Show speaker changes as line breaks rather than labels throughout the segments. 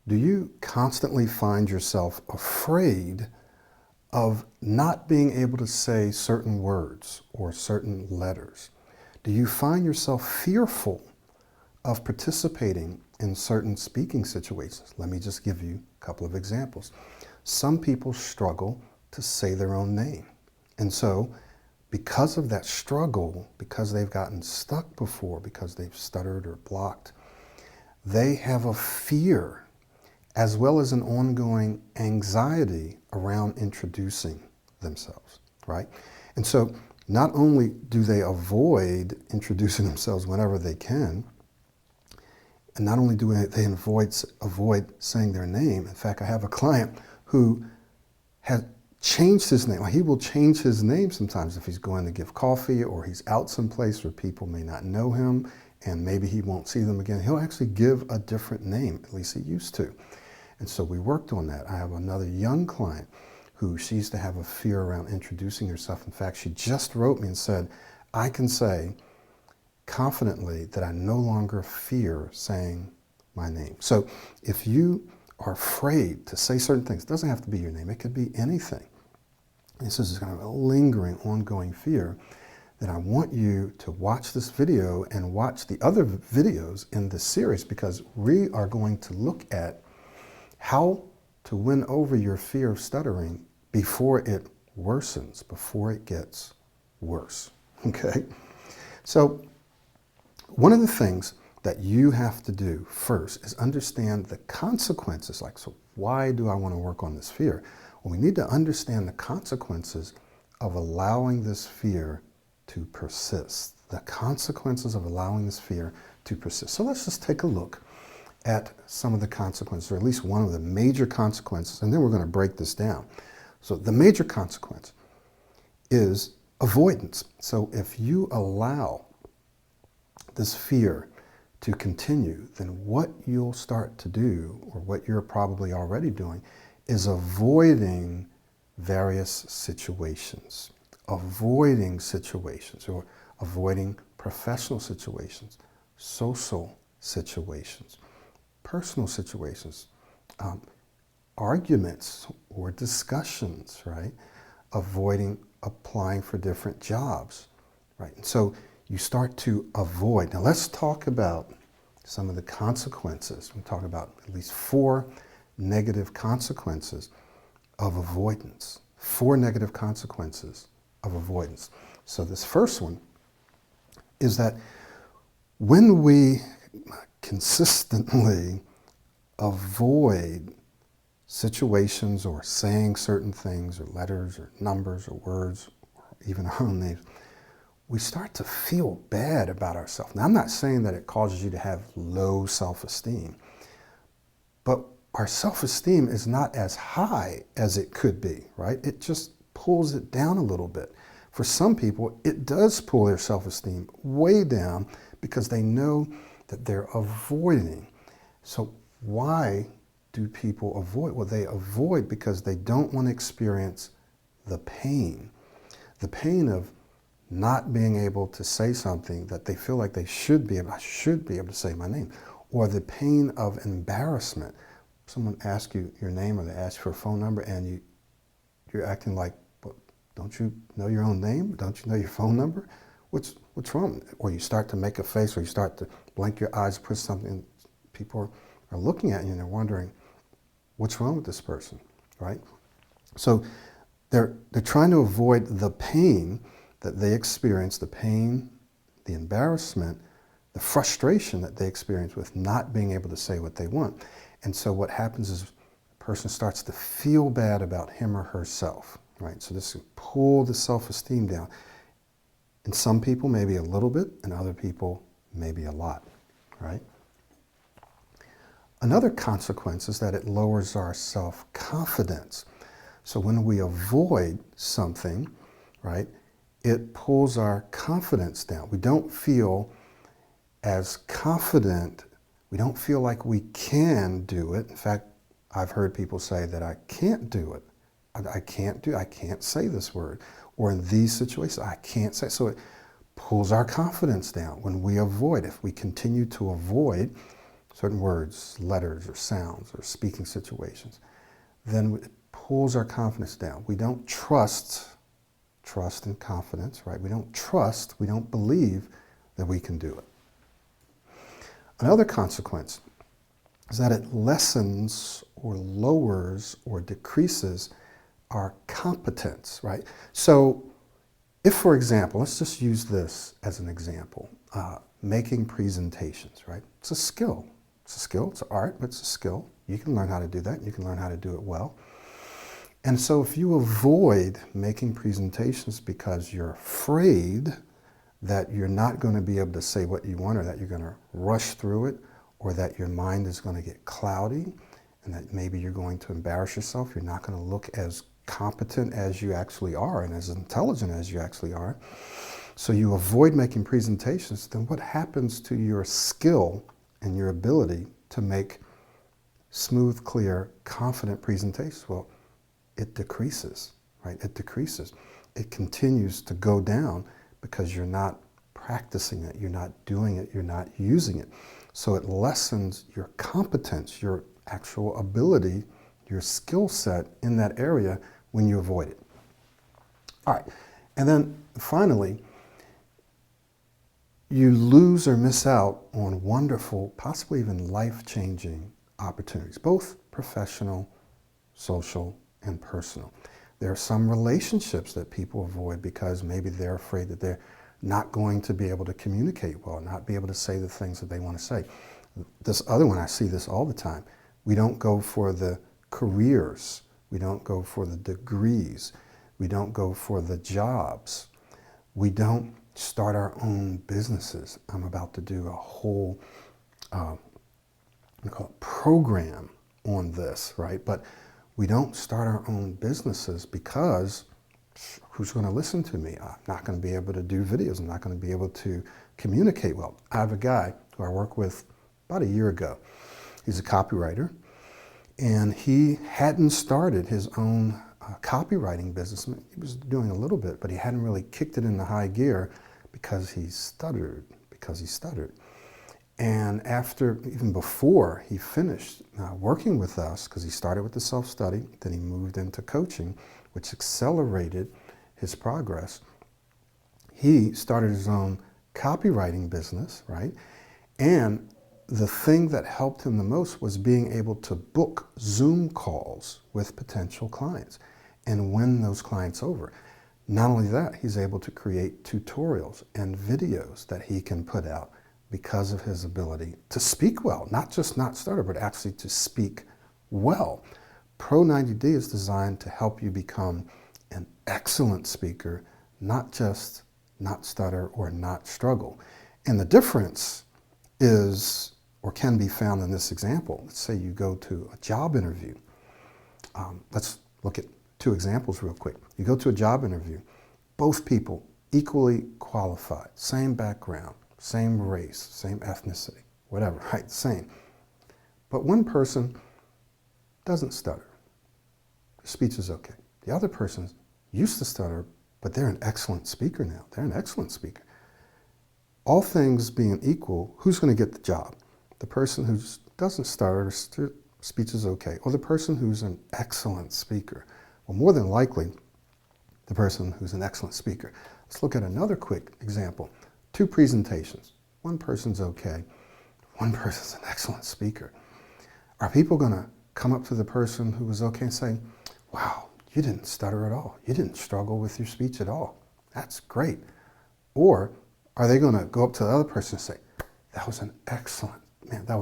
Do you constantly find yourself afraid of not being able to say certain words or certain letters? Do you find yourself fearful of participating in certain speaking situations? Let me just give you a couple of examples. Some people struggle to say their own name. And so, because of that struggle, because they've gotten stuck before, because they've stuttered or blocked, they have a fear as well as an ongoing anxiety around introducing themselves, right? And so not only do they avoid introducing themselves whenever they can, and not only do they avoid saying their name. In fact, I have a client who has changed his name. He will change his name sometimes if he's going to give coffee or he's out someplace where people may not know him and maybe he won't see them again. He'll actually give a different name, at least he used to. And so we worked on that. I have another young client who she used to have a fear around introducing herself. In fact, she just wrote me and said, I can say confidently that I no longer fear saying my name. So if you are afraid to say certain things, it doesn't have to be your name, it could be anything. This is kind of a lingering, ongoing fear, that I want you to watch this video and watch the other videos in this series, because we are going to look at how to win over your fear of stuttering before it worsens, before it gets worse, okay? So one of the things that you have to do first is understand the consequences. Like, so why do I want to work on this fear? Well, we need to understand the consequences of allowing this fear to persist. The consequences of allowing this fear to persist. So let's just take a look at some of the consequences, or at least one of the major consequences, and then we're going to break this down. So the major consequence is avoidance. So if you allow this fear to continue, then what you'll start to do, or what you're probably already doing, is avoiding various situations. Avoiding situations, or avoiding professional situations, social situations, personal situations, arguments or discussions, right? Avoiding applying for different jobs, right? And so you start to avoid. Now let's talk about some of the consequences. We'll talk about at least 4 negative consequences of avoidance. 4 negative consequences of avoidance. So this first one is that when we consistently avoid situations or saying certain things or letters or numbers or words or even our own names, we start to feel bad about ourselves. Now, I'm not saying that it causes you to have low self-esteem, but our self-esteem is not as high as it could be, right? It just pulls it down a little bit. For some people, it does pull their self-esteem way down because they know that they're avoiding. So why do people avoid? Well, they avoid because they don't want to experience the pain of not being able to say something that they feel like they should be able, I should be able to say my name, or the pain of embarrassment. Someone asks you your name, or they ask you for a phone number, and you're acting like, well, don't you know your own name? Don't you know your phone number? What's wrong? Or you start to make a face, or you start to blink your eyes, put something, people are looking at you and they're wondering, what's wrong with this person, right? So they're trying to avoid the pain that they experience, the pain, the embarrassment, the frustration that they experience with not being able to say what they want. And so what happens is a person starts to feel bad about him or herself, right? So this can pull the self-esteem down. And some people maybe a little bit, and other people maybe a lot, right? Another consequence is that it lowers our self-confidence. So when we avoid something, right, it pulls our confidence down. We don't feel as confident. We don't feel like we can do it. In fact, I've heard people say that I can't do it. I can't say this word. Or in these situations, I can't say. So it pulls our confidence down when we avoid. If we continue to avoid certain words, letters, or sounds, or speaking situations, then it pulls our confidence down. We don't trust and confidence, right? We don't believe that we can do it. Another consequence is that it lessens or lowers or decreases our competence, right? So if, for example, let's just use this as an example, making presentations, right? It's a skill. It's a skill, it's an art, but it's a skill. You can learn how to do that. You can learn how to do it well. And so if you avoid making presentations because you're afraid that you're not going to be able to say what you want, or that you're going to rush through it, or that your mind is going to get cloudy, and that maybe you're going to embarrass yourself, you're not going to look as competent as you actually are and as intelligent as you actually are, so you avoid making presentations, then what happens to your skill and your ability to make smooth, clear, confident presentations? Well, it decreases, right? It decreases. It continues to go down because you're not practicing it, you're not doing it, you're not using it. So it lessens your competence, your actual ability, your skill set in that area when you avoid it. All right, and then finally, you lose or miss out on wonderful, possibly even life-changing opportunities, both professional, social, and personal. There are some relationships that people avoid because maybe they're afraid that they're not going to be able to communicate well, not be able to say the things that they want to say. This other one, I see this all the time. We don't go for the careers. We don't go for the degrees. We don't go for the jobs. We don't start our own businesses. I'm about to do a whole program on this, right? But we don't start our own businesses because who's going to listen to me? I'm not going to be able to do videos. I'm not going to be able to communicate well. I have a guy who I worked with about a year ago. He's a copywriter, and he hadn't started his own copywriting business. He was doing a little bit, but he hadn't really kicked it into high gear because he stuttered, And after, even before he finished working with us, because he started with the self-study, then he moved into coaching, which accelerated his progress. He started his own copywriting business, right? And the thing that helped him the most was being able to book Zoom calls with potential clients and win those clients over. Not only that, he's able to create tutorials and videos that he can put out because of his ability to speak well, not just not stutter, but actually to speak well. Pro 90D is designed to help you become an excellent speaker, not just not stutter or not struggle. And the difference is, or can be found in this example. Let's say you go to a job interview. Let's look at two examples real quick. You go to a job interview, both people equally qualified, same background, same race, same ethnicity, whatever, right, same. But one person doesn't stutter. Their speech is okay. The other person used to stutter, but they're an excellent speaker now. They're an excellent speaker. All things being equal, who's going to get the job? The person who doesn't stutter, speech is okay, or the person who's an excellent speaker? Well, more than likely, the person who's an excellent speaker. Let's look at another quick example. Two presentations. One person's okay, one person's an excellent speaker. Are people going to come up to the person who was okay and say, wow, you didn't stutter at all. You didn't struggle with your speech at all. That's great. Or are they going to go up to the other person and say, that was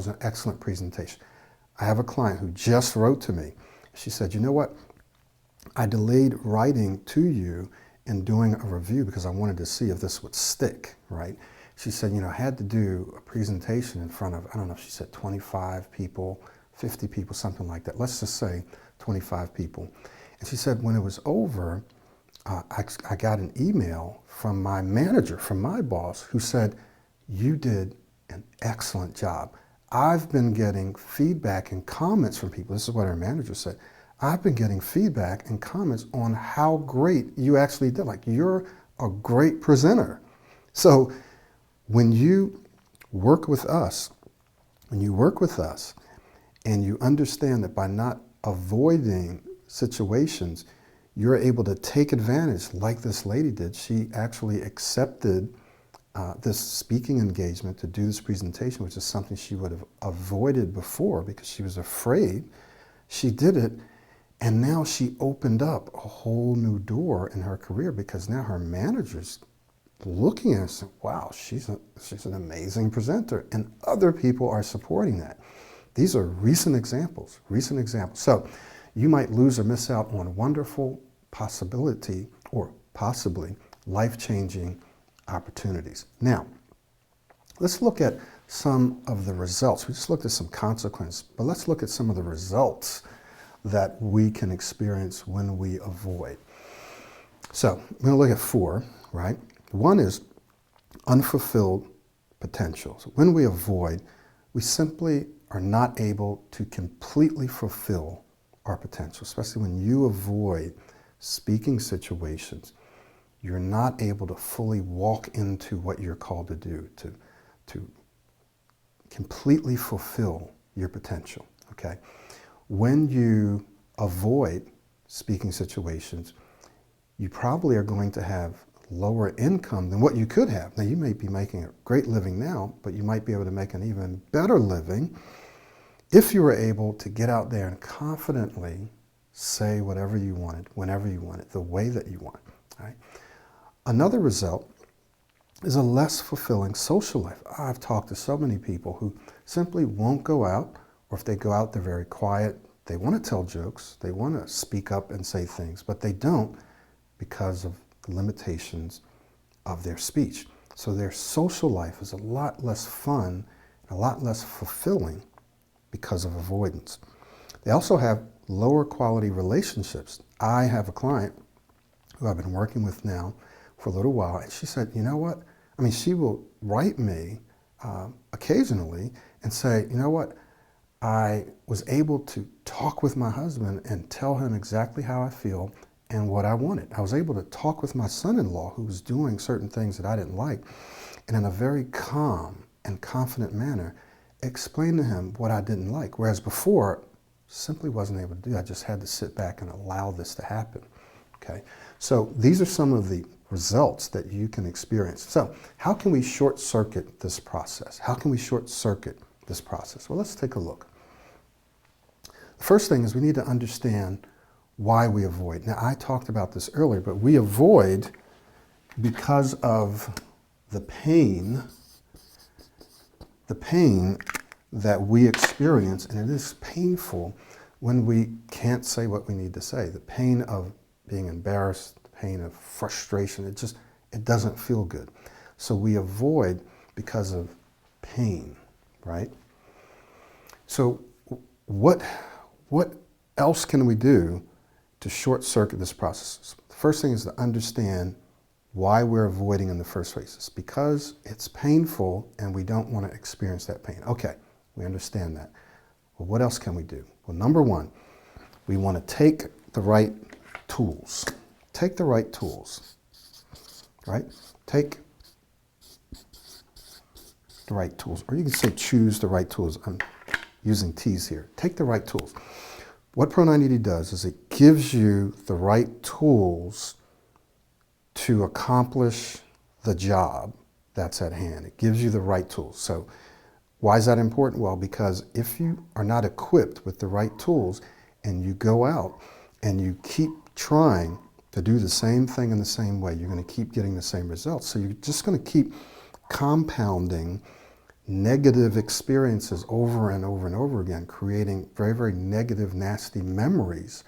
an excellent presentation. I have a client who just wrote to me. She said, you know what? I delayed writing to you and doing a review because I wanted to see if this would stick, right? She said, I had to do a presentation in front of, I don't know if she said 25 people, 50 people, something like that. Let's just say 25 people. And she said, when it was over, I got an email from my manager, from my boss, who said, you did an excellent job. I've been getting feedback and comments from people. This is what our manager said. I've been getting feedback and comments on how great you actually did. Like, you're a great presenter. So when you work with us, When you work with us and you understand that by not avoiding situations, you're able to take advantage like this lady did. She actually accepted this speaking engagement to do this presentation, which is something she would have avoided before because she was afraid. She did it, and now she opened up a whole new door in her career because now her manager's looking at her and saying, wow, she's an amazing presenter, and other people are supporting that. These are recent examples, So you might lose or miss out on wonderful possibility or possibly life-changing opportunities. Now, let's look at some of the results. We just looked at some consequences, but let's look at some of the results that we can experience when we avoid. So I'm going to look at 4, right? One is unfulfilled potential. So when we avoid, we simply are not able to completely fulfill our potential, especially when you avoid speaking situations. You're not able to fully walk into what you're called to do, to completely fulfill your potential, okay? When you avoid speaking situations, you probably are going to have lower income than what you could have. Now, you may be making a great living now, but you might be able to make an even better living if you were able to get out there and confidently say whatever you wanted, whenever you wanted, the way that you want, right? Another result is a less fulfilling social life. I've talked to so many people who simply won't go out, or if they go out, they're very quiet. They want to tell jokes, they want to speak up and say things, but they don't because of the limitations of their speech. So their social life is a lot less fun, a lot less fulfilling because of avoidance. They also have lower quality relationships. I have a client who I've been working with now for a little while, and she said, you know what? I mean, she will write me occasionally and say, you know what? I was able to talk with my husband and tell him exactly how I feel and what I wanted. I was able to talk with my son-in-law who was doing certain things that I didn't like, and in a very calm and confident manner, explain to him what I didn't like. Whereas before, simply wasn't able to do. I just had to sit back and allow this to happen. Okay, so these are some of the results that you can experience. So how can we short circuit this process? How can we short circuit this process? Well, let's take a look. The first thing is we need to understand why we avoid. Now, I talked about this earlier, but we avoid because of the pain that we experience, and it is painful when we can't say what we need to say. The pain of being embarrassed, the pain of frustration, it doesn't feel good. So we avoid because of pain, right? So what else can we do to short circuit this process? The first thing is to understand why we're avoiding in the first place. It's because it's painful and we don't want to experience that pain. Okay, we understand that. Well, what else can we do? Well, number one, we want to take the right tools. Take the right tools, right? Take the right tools, or you can say choose the right tools. I'm using T's here. Take the right tools. What Pro980 does is it gives you the right tools to accomplish the job that's at hand. It gives you the right tools. So why is that important? Well, because if you are not equipped with the right tools and you go out and you keep trying to do the same thing in the same way, you're going to keep getting the same results. So you're just going to keep compounding negative experiences over and over and over again, creating very, very negative, nasty memories,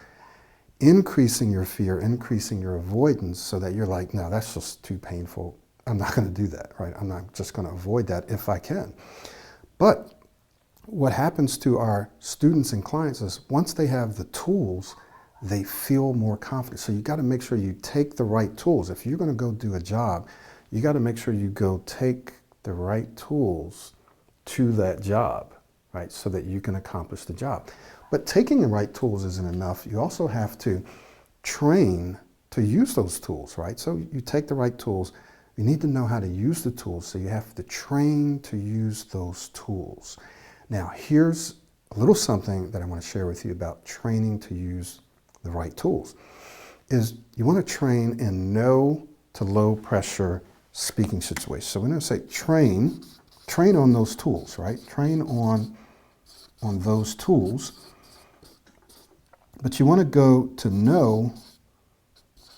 increasing your fear, increasing your avoidance, so that you're like, no, that's just too painful. I'm not going to do that, right? I'm not just going to avoid that if I can. But what happens to our students and clients is once they have the tools, they feel more confident. So you got to make sure you take the right tools. If you're going to go do a job, you got to make sure you go take the right tools to that job, right? So that you can accomplish the job. But taking the right tools isn't enough. You also have to train to use those tools, right? So you take the right tools. You need to know how to use the tools. So you have to train to use those tools. Now, here's a little something that I want to share with you about training to use the right tools. Is you want to train in no to low pressure speaking situations. So we're going to say train on those tools, right? Train on those tools. But you want to go to no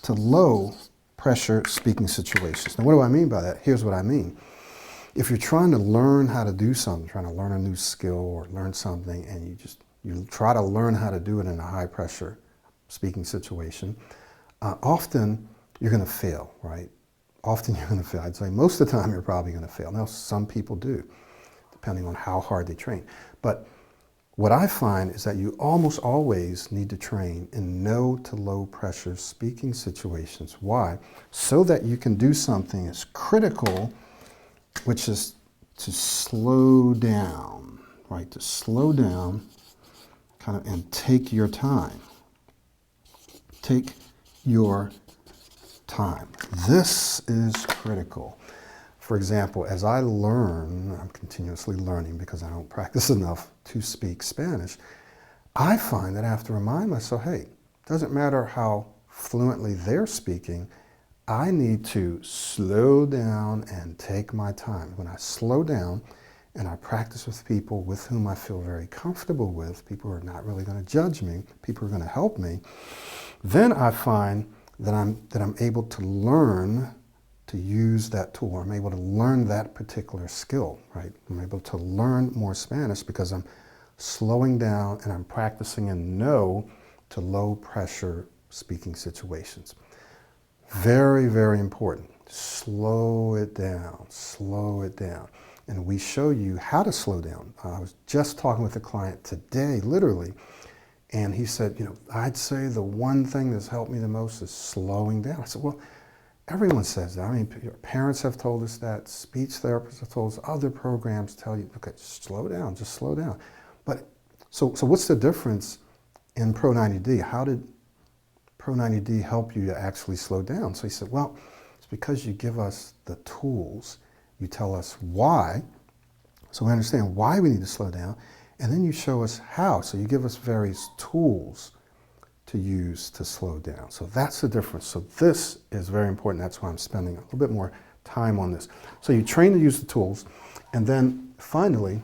to low pressure speaking situations. Now, what do I mean by that? Here's what I mean. If you're trying to learn how to do something, trying to learn a new skill or learn something, and you try to learn how to do it in a high pressure speaking situation, often you're going to fail, right? Often you're going to fail. I'd say most of the time you're probably going to fail. Now, some people do, depending on how hard they train. But what I find is that you almost always need to train in no to low pressure speaking situations. Why? So that you can do something that's critical, which is to slow down, right? To slow down kind of and take your time. Take your time. This is critical. For example, as I learn, I'm continuously learning because I don't practice enough to speak Spanish, I find that I have to remind myself, hey, it doesn't matter how fluently they're speaking, I need to slow down and take my time. When I slow down and I practice with people with whom I feel very comfortable with, people who are not really going to judge me, people who are going to help me, then I find that I'm able to learn to use that tool. I'm able to learn that particular skill, right? I'm able to learn more Spanish because I'm slowing down and I'm practicing in no to low pressure speaking situations. Very, very important. Slow it down, slow it down. And we show you how to slow down. I was just talking with a client today, literally, and he said, I'd say the one thing that's helped me the most is slowing down. I said, well, everyone says that. I mean, your parents have told us that, speech therapists have told us, other programs tell you, okay, slow down, just slow down. But so what's the difference in Pro 90D? How did Pro 90D help you to actually slow down? So he said, well, it's because you give us the tools, you tell us why, so we understand why we need to slow down, and then you show us how. So you give us various tools to use to slow down. So that's the difference. So this is very important. That's why I'm spending a little bit more time on this. So you train to use the tools, and then finally,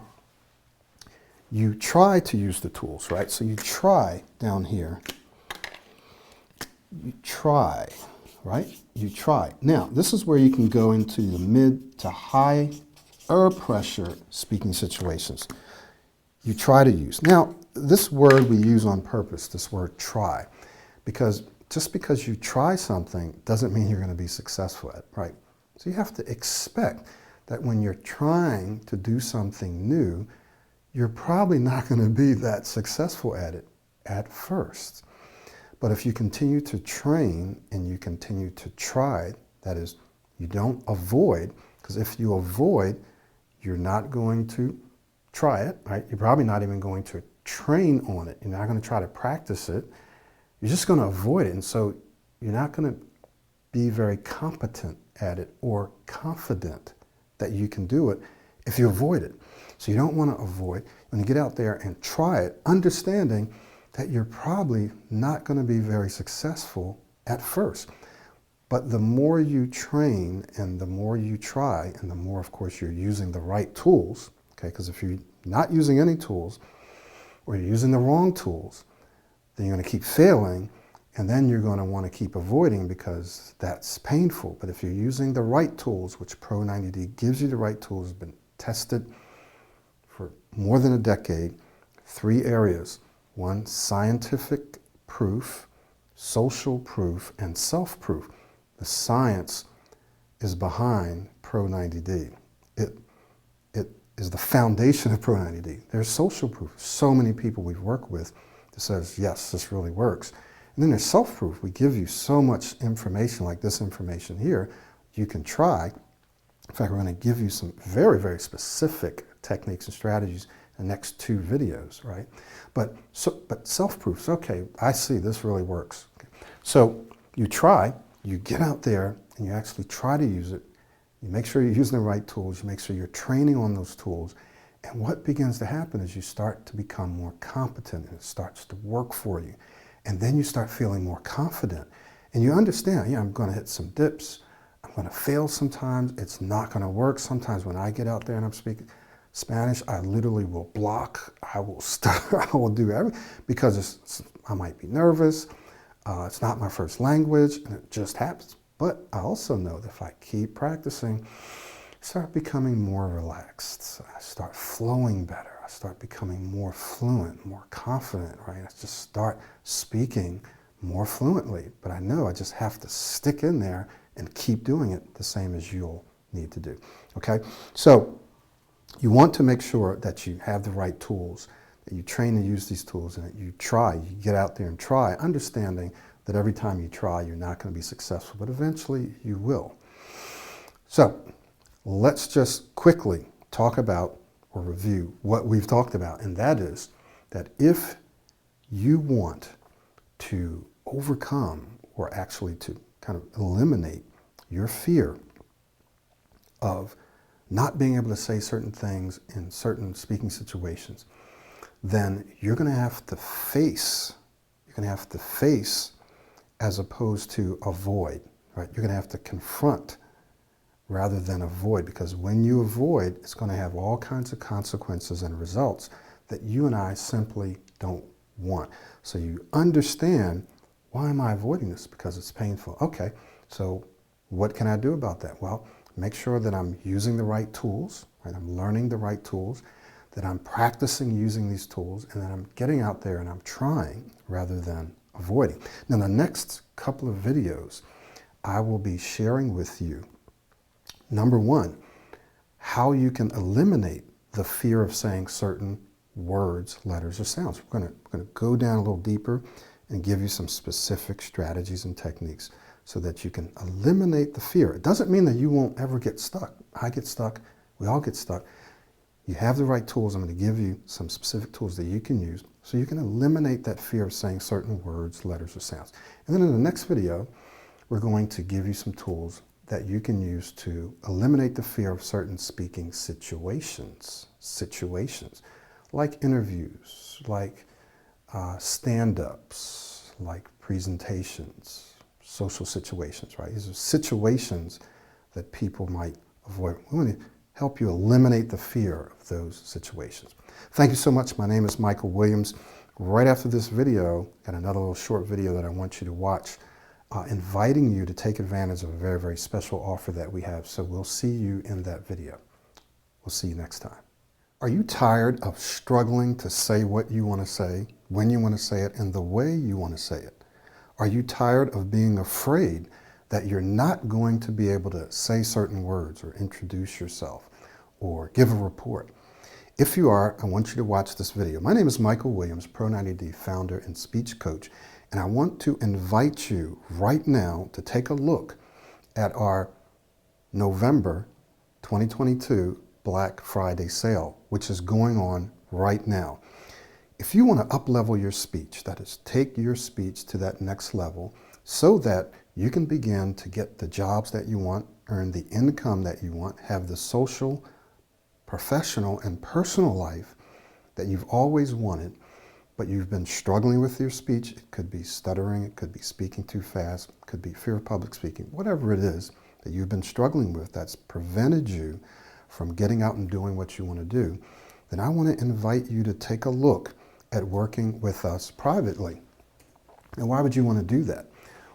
you try to use the tools, right? So you try down here. You try, right? You try. Now, this is where you can go into the mid to high pressure speaking situations. You try to use. Now, this word we use on purpose, this word try, because just because you try something doesn't mean you're going to be successful at it, right? So you have to expect that when you're trying to do something new, you're probably not going to be that successful at it at first. But if you continue to train and you continue to try, that is, you don't avoid, because if you avoid, you're not going to try it, right? You're probably not even going to train on it. You're not going to try to practice it. You're just going to avoid it. And so you're not going to be very competent at it or confident that you can do it if you avoid it. So you don't want to avoid. When you get out there and try it, understanding that you're probably not going to be very successful at first. But the more you train and the more you try, and the more, of course, you're using the right tools, okay? Because if you're not using any tools, or you're using the wrong tools, then you're going to keep failing, and then you're going to want to keep avoiding because that's painful. But if you're using the right tools, which Pro 90D gives you the right tools, has been tested for more than a decade, 3 areas. 1, scientific proof, social proof, and self-proof. The science is behind Pro 90D. It is the foundation of Pro 90D. There's social proof. So many people we've worked with that says, yes, this really works. And then there's self-proof. We give you so much information, like this information here, you can try. In fact, we're going to give you some very, very specific techniques and strategies in the next 2 videos, right? But self-proof, okay, I see this really works. Okay. So you try, you get out there and you actually try to use it. You make sure you're using the right tools, you make sure you're training on those tools, And what begins to happen is you start to become more competent and it starts to work for you. And then you start feeling more confident. And you understand, yeah, I'm going to hit some dips. I'm going to fail sometimes. It's not going to work. Sometimes when I get out there and I'm speaking Spanish, I literally will block. I will stutter. I will do everything because I might be nervous. It's not my first language and it just happens. But I also know that if I keep practicing, I start becoming more relaxed. I start flowing better. I start becoming more fluent, more confident, right? I just start speaking more fluently. But I know I just have to stick in there and keep doing it the same as you'll need to do, okay? So you want to make sure that you have the right tools, that you train to use these tools, and that you try, you get out there and try, understanding that every time you try, you're not going to be successful, but eventually you will. So let's just quickly talk about or review what we've talked about, and that is that if you want to overcome or actually to kind of eliminate your fear of not being able to say certain things in certain speaking situations, then you're going to have to face, as opposed to avoid, right? You're going to have to confront rather than avoid, because when you avoid, it's going to have all kinds of consequences and results that you and I simply don't want. So you understand, why am I avoiding this? Because it's painful. Okay, so what can I do about that? Well, make sure that I'm using the right tools, right? I'm learning the right tools, that I'm practicing using these tools, and that I'm getting out there and I'm trying rather than avoiding. Now, the next couple of videos, I will be sharing with you, number one, how you can eliminate the fear of saying certain words, letters, or sounds. We're going to go down a little deeper and give you some specific strategies and techniques so that you can eliminate the fear. It doesn't mean that you won't ever get stuck. I get stuck. We all get stuck. You have the right tools. I'm going to give you some specific tools that you can use so you can eliminate that fear of saying certain words, letters, or sounds. And then in the next video, we're going to give you some tools that you can use to eliminate the fear of certain speaking situations, like interviews, like stand-ups, like presentations, social situations, right? These are situations that people might avoid. We want to help you eliminate the fear of those situations. Thank you so much. My name is Michael Williams. Right after this video, got another little short video that I want you to watch, inviting you to take advantage of a very, very special offer that we have. So we'll see you in that video. We'll see you next time. Are you tired of struggling to say what you want to say, when you want to say it, and the way you want to say it? Are you tired of being afraid that you're not going to be able to say certain words or introduce yourself or give a report? If you are, I want you to watch this video. My name is Michael Williams, Pro90D founder and speech coach, and I want to invite you right now to take a look at our November 2022 Black Friday sale, which is going on right now. If you want to up-level your speech, that is, take your speech to that next level so that you can begin to get the jobs that you want, earn the income that you want, have the social, professional, and personal life that you've always wanted, but you've been struggling with your speech. It could be stuttering, it could be speaking too fast, it could be fear of public speaking, whatever it is that you've been struggling with that's prevented you from getting out and doing what you want to do, then I want to invite you to take a look at working with us privately. And why would you want to do that?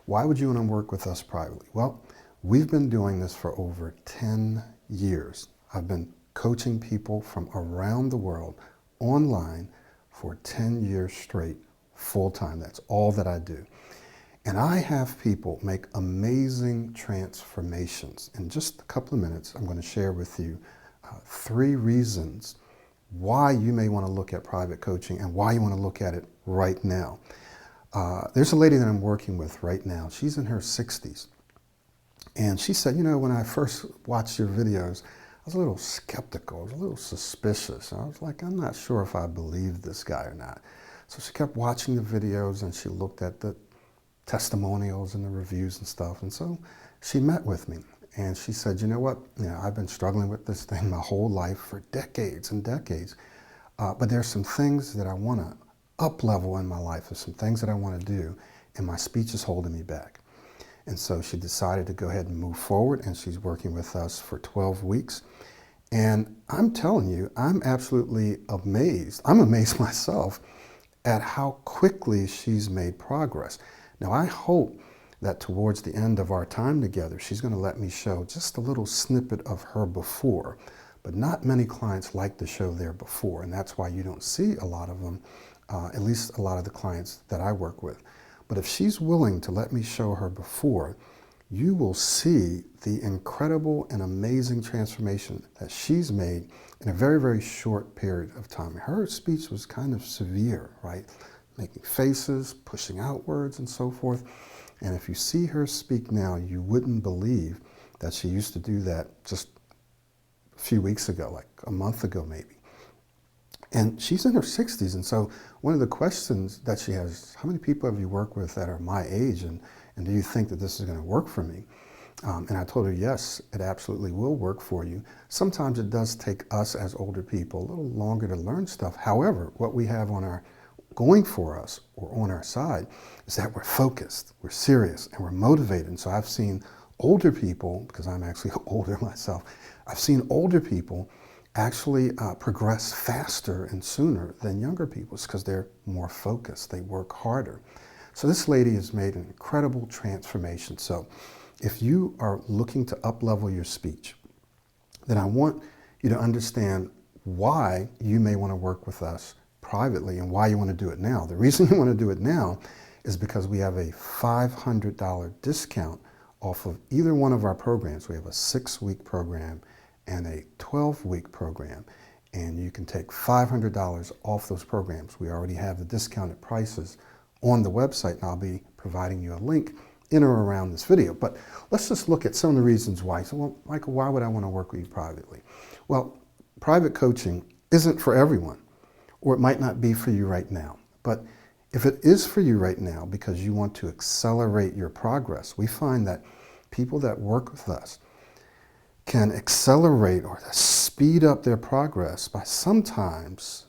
Why would you want to work with us privately? Well, we've been doing this for over 10 years. I've been coaching people from around the world online for 10 years straight, full-time. That's all that I do. And I have people make amazing transformations. In just a couple of minutes, I'm going to share with you 3 reasons why you may want to look at private coaching and why you want to look at it right now. There's a lady that I'm working with right now. She's in her 60s. And she said, you know, when I first watched your videos, I was a little skeptical, I was a little suspicious. I was like, I'm not sure if I believe this guy or not. So she kept watching the videos and she looked at the testimonials and the reviews and stuff. And so she met with me. And she said, you know what, I've been struggling with this thing my whole life for decades and decades. But there's some things that I want to up level in my life. There's some things that I want to do, and my speech is holding me back. And so she decided to go ahead and move forward, and she's working with us for 12 weeks. And I'm telling you, I'm absolutely amazed. I'm amazed myself at how quickly she's made progress. Now, I hope that towards the end of our time together, she's going to let me show just a little snippet of her before. But not many clients like to show their before, and that's why you don't see a lot of them, at least a lot of the clients that I work with. But if she's willing to let me show her before, you will see the incredible and amazing transformation that she's made in a very, very short period of time. Her speech was kind of severe, right? Making faces, pushing outwards, and so forth. And if you see her speak now, you wouldn't believe that she used to do that just a few weeks ago, like a month ago maybe. And she's in her 60s, and so one of the questions that she has is, how many people have you worked with that are my age, and do you think that this is going to work for me? And I told her, yes, it absolutely will work for you. Sometimes it does take us as older people a little longer to learn stuff. However, what we have on our going for us or on our side is that we're focused, we're serious, and we're motivated. And so I've seen older people, because I'm actually older myself, I've seen older people actually progress faster and sooner than younger people because they're more focused, they work harder. So this lady has made an incredible transformation. So if you are looking to up-level your speech, then I want you to understand why you may want to work with us privately and why you want to do it now. The reason you want to do it now is because we have a $500 discount off of either one of our programs. We have a 6-week program and a 12-week program, and you can take $500 off those programs. We already have the discounted prices on the website, and I'll be providing you a link in or around this video. But let's just look at some of the reasons why. So, well, Michael, why would I want to work with you privately? Well, private coaching isn't for everyone, or it might not be for you right now. But if it is for you right now because you want to accelerate your progress, we find that people that work with us can accelerate or speed up their progress by sometimes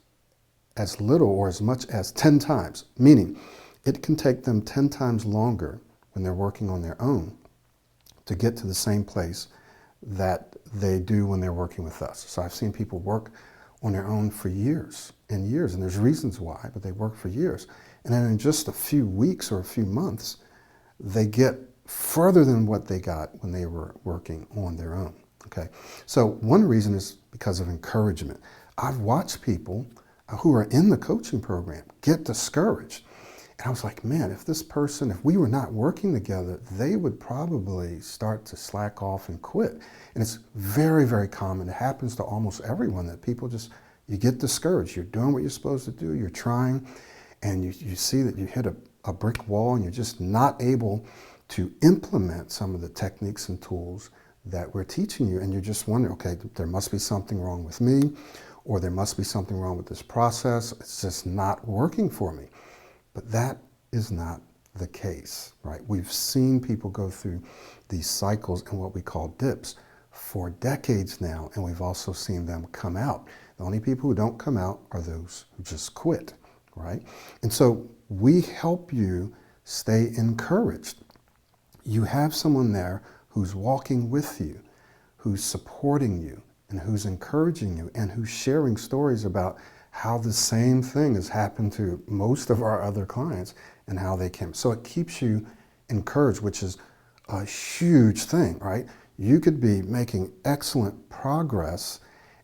as little or as much as 10 times, meaning it can take them 10 times longer when they're working on their own to get to the same place that they do when they're working with us. So I've seen people work on their own for years and years, and there's reasons why, but they work for years. And then in just a few weeks or a few months, they get further than what they got when they were working on their own. Okay, so one reason is because of encouragement. I've watched people who are in the coaching program get discouraged. And I was like, man, if we were not working together, they would probably start to slack off and quit. And it's very, very common. It happens to almost everyone that people you get discouraged. You're doing what you're supposed to do, you're trying, and you see that you hit a brick wall and you're just not able to implement some of the techniques and tools that we're teaching you, and you're just wondering, okay, there must be something wrong with me, or there must be something wrong with this process. It's just not working for me. But that is not the case, right? We've seen people go through these cycles and what we call dips for decades now, and we've also seen them come out. The only people who don't come out are those who just quit, right? And so we help you stay encouraged. You have someone there who's walking with you, who's supporting you, and who's encouraging you, and who's sharing stories about how the same thing has happened to most of our other clients and how they came. So it keeps you encouraged, which is a huge thing, right? You could be making excellent progress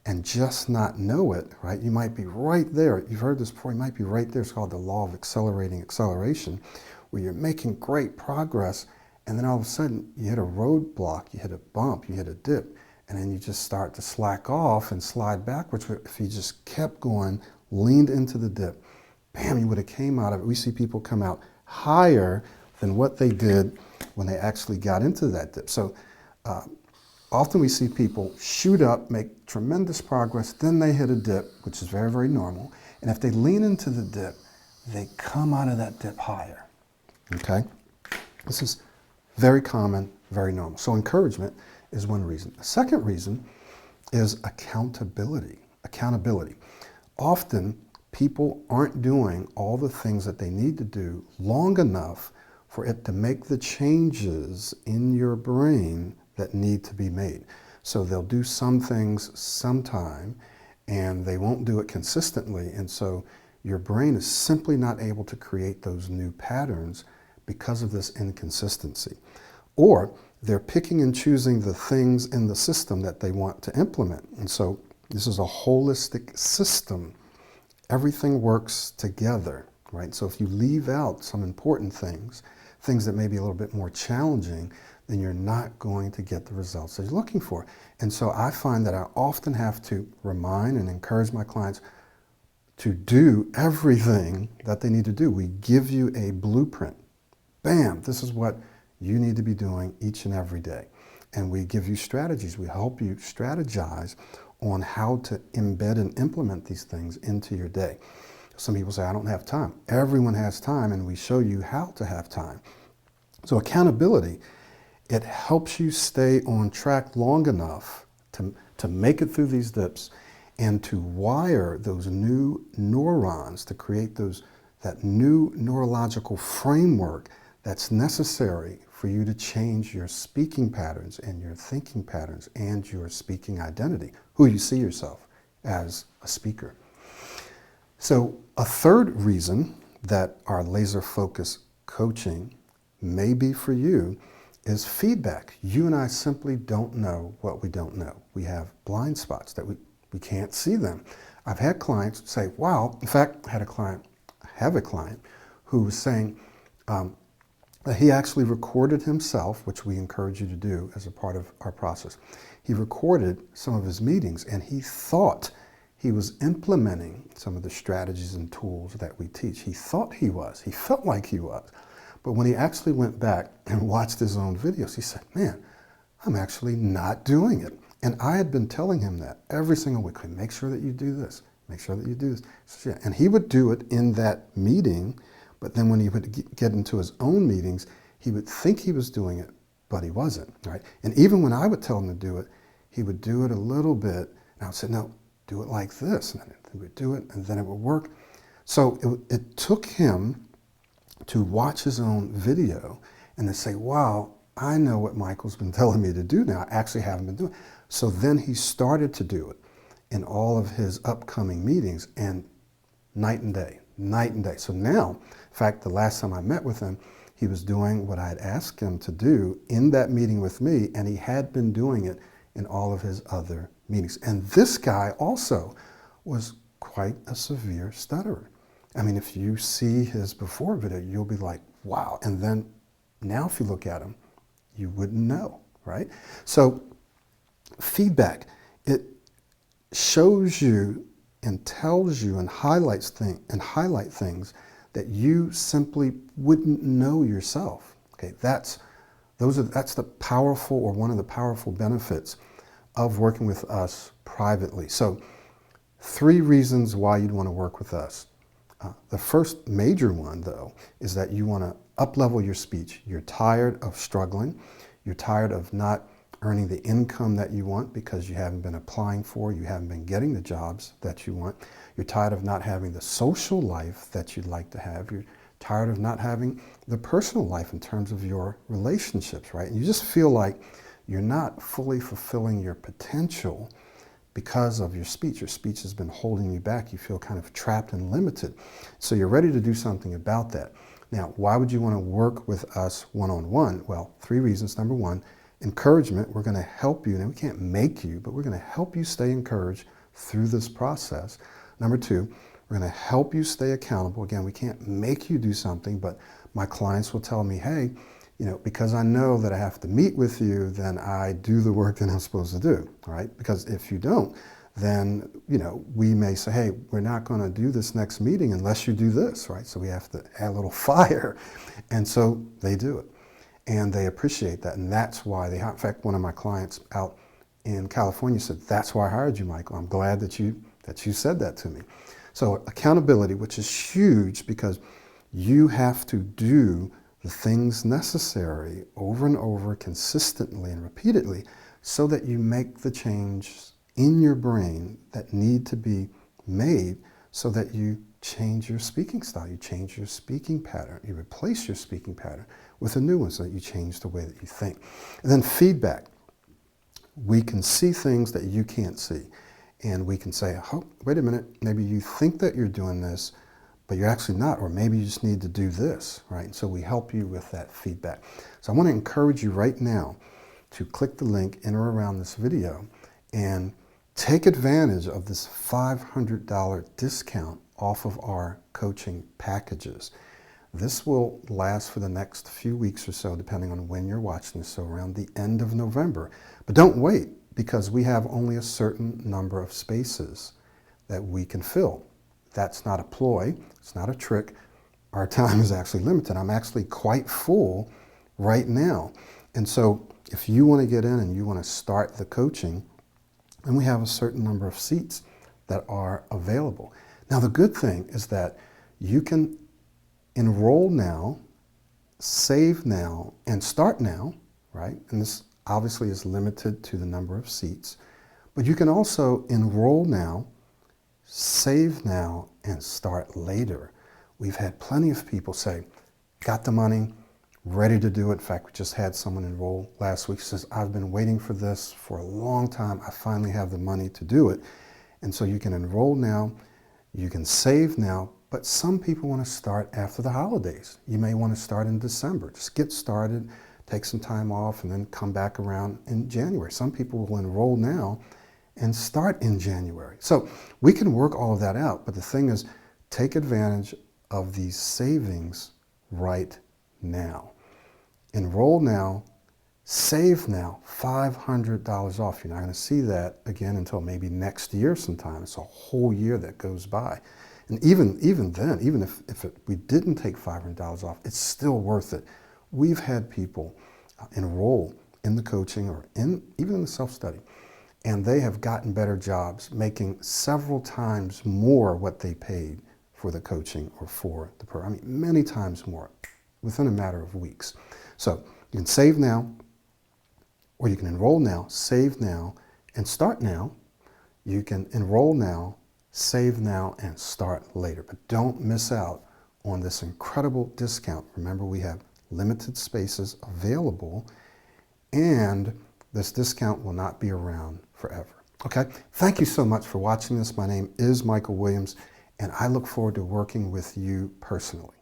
and just not know it, right? You might be right there. You've heard this before. You might be right there. It's called the law of accelerating acceleration, where you're making great progress, and then all of a sudden you hit a roadblock, you hit a bump, you hit a dip, and then you just start to slack off and slide backwards. If you just kept going, leaned into the dip, bam, you would have came out of it. We see people come out higher than what they did when they actually got into that dip. So often we see people shoot up, make tremendous progress, then they hit a dip, which is very, very normal. And if they lean into the dip, they come out of that dip higher, okay? This is very common, very normal. So encouragement is one reason. The second reason is accountability. Accountability. Often, people aren't doing all the things that they need to do long enough for it to make the changes in your brain that need to be made. So they'll do some things sometime and they won't do it consistently. And so your brain is simply not able to create those new patterns because of this inconsistency. Or they're picking and choosing the things in the system that they want to implement. And so this is a holistic system. Everything works together, right? So if you leave out some important things, things that may be a little bit more challenging, then you're not going to get the results that you're looking for. And so I find that I often have to remind and encourage my clients to do everything that they need to do. We give you a blueprint. Bam, this is what you need to be doing each and every day. And we give you strategies. We help you strategize on how to embed and implement these things into your day. Some people say, I don't have time. Everyone has time, and we show you how to have time. So accountability, it helps you stay on track long enough to make it through these dips and to wire those new neurons to create that new neurological framework that's necessary for you to change your speaking patterns and your thinking patterns and your speaking identity, who you see yourself as a speaker. So a third reason that our laser focus coaching may be for you is feedback. You and I simply don't know what we don't know. We have blind spots that we can't see them. I've had clients say, wow, in fact, I have a client who was saying that he actually recorded himself, which we encourage you to do as a part of our process. He recorded some of his meetings and he thought he was implementing some of the strategies and tools that we teach. He thought he was. He felt like he was. But when he actually went back and watched his own videos, he said, man, I'm actually not doing it. And I had been telling him that every single week. Make sure that you do this. Make sure that you do this. So, yeah. And he would do it in that meeting, but then when he would get into his own meetings, he would think he was doing it, but he wasn't, right? And even when I would tell him to do it, he would do it a little bit, and I would say, no, do it like this. And then he would do it, and then it would work. So it took him to watch his own video and to say, wow, I know what Michael's been telling me to do now. I actually haven't been doing it. So then he started to do it in all of his upcoming meetings, and night and day, night and day. So now, in fact, the last time I met with him, he was doing what I had asked him to do in that meeting with me, and he had been doing it in all of his other meetings. And this guy also was quite a severe stutterer. I mean, if you see his before video, you'll be like, wow. And then now if you look at him, you wouldn't know, right? So feedback, it shows you and tells you and highlight things that you simply wouldn't know yourself. Okay, that's the powerful, or one of the powerful benefits of working with us privately. So 3 reasons why you'd want to work with us. The first major one, though, is that you want to up-level your speech. You're tired of struggling. You're tired of not earning the income that you want because you haven't been applying for, you haven't been getting the jobs that you want. You're tired of not having the social life that you'd like to have. You're tired of not having the personal life in terms of your relationships, right? And you just feel like you're not fully fulfilling your potential because of your speech. Your speech has been holding you back. You feel kind of trapped and limited. So you're ready to do something about that. Now, why would you want to work with us one-on-one? Well, 3 reasons. Number 1, encouragement. We're going to help you. Now, we can't make you, but we're going to help you stay encouraged through this process. Number 2, we're going to help you stay accountable. Again, we can't make you do something, but my clients will tell me, hey, because I know that I have to meet with you, then I do the work that I'm supposed to do, all right? Because if you don't, then, we may say, hey, we're not going to do this next meeting unless you do this, right? So we have to add a little fire. And so they do it. And they appreciate that. And that's why in fact, one of my clients out in California said, that's why I hired you, Michael. I'm glad that you said that to me. So accountability, which is huge because you have to do the things necessary over and over, consistently and repeatedly, so that you make the change in your brain that need to be made so that you change your speaking style, you change your speaking pattern, you replace your speaking pattern with a new one so that you change the way that you think. And then feedback. We can see things that you can't see. And we can say, oh, wait a minute, maybe you think that you're doing this, but you're actually not, or maybe you just need to do this, right? And so we help you with that feedback. So I want to encourage you right now to click the link in or around this video and take advantage of this $500 discount off of our coaching packages. This will last for the next few weeks or so, depending on when you're watching this, so around the end of November. But don't wait, because we have only a certain number of spaces that we can fill. That's not a ploy, it's not a trick. Our time is actually limited. I'm actually quite full right now. And so if you want to get in and you want to start the coaching, then we have a certain number of seats that are available. Now the good thing is that you can enroll now, save now, and start now, right? And this obviously is limited to the number of seats. But you can also enroll now, save now, and start later. We've had plenty of people say, got the money, ready to do it. In fact, we just had someone enroll last week. She says, I've been waiting for this for a long time. I finally have the money to do it. And so you can enroll now, you can save now, but some people want to start after the holidays. You may want to start in December. Just get started, take some time off, and then come back around in January. Some people will enroll now and start in January. So we can work all of that out, but the thing is, take advantage of these savings right now. Enroll now, save now, $500 off. You're not going to see that again until maybe next year sometime. It's a whole year that goes by. And even then, even if we didn't take $500 off, it's still worth it. We've had people enroll in the coaching or even in the self-study, and they have gotten better jobs, making several times more what they paid for the coaching or for the program. I mean, many times more within a matter of weeks. So you can save now, or you can enroll now, save now, and start now. You can enroll now, save now, and start later. But don't miss out on this incredible discount. Remember, we have limited spaces available, and this discount will not be around forever. Okay? Thank you so much for watching this. My name is Michael Williams, and I look forward to working with you personally.